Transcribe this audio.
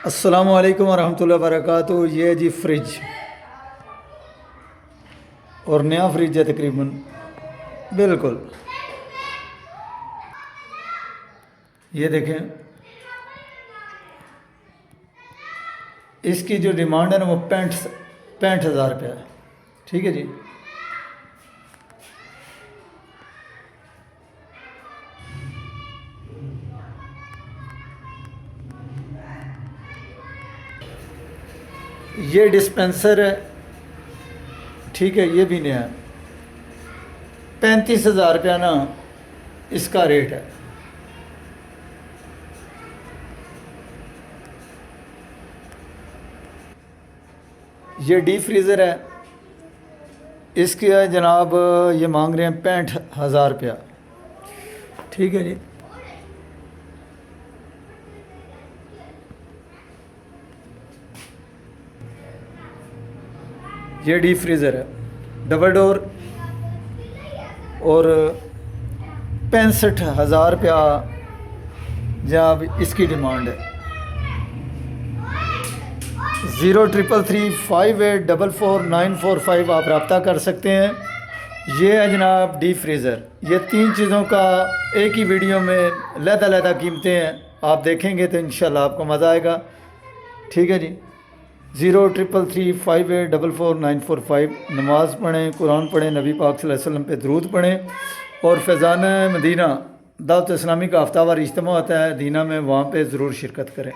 अस्सलामु अलैकुम वरहमतुल्लाहि वबरकातुहू। ये है जी फ्रिज, और नया फ्रिज है तकरीबन, बिल्कुल। ये देखें, इसकी जो डिमांड है ना वो 65,000 रुपया है। ठीक है जी। ये डिस्पेंसर है, ठीक है, ये भी नया है। 35,000 रुपया ना इसका रेट है। ये डीप फ्रीज़र है, इसके जनाब ये मांग रहे हैं 65,000 रुपया। ठीक है जी। ये डीप फ्रीज़र है, डबल डोर, और 65,000 रुपया जनाब इसकी डिमांड है। 033358444945 आप रब्ता कर सकते हैं। ये है जनाब डीप फ्रीज़र। ये तीन चीज़ों का एक ही वीडियो में लहदा कीमतें हैं, आप देखेंगे तो इंशाल्लाह आपको मज़ा आएगा। ठीक है जी। 033358444945। नमाज़ पढ़ें, कुरान पढ़ें, नबी पाक सल्लल्लाहु अलैहि वसल्लम पे दरूद पढ़ें, और फैज़ान मदीना दावत इस्लामी का हफ्तावार इज्तिमा होता है दीना में, वहाँ पे ज़रूर शिरकत करें।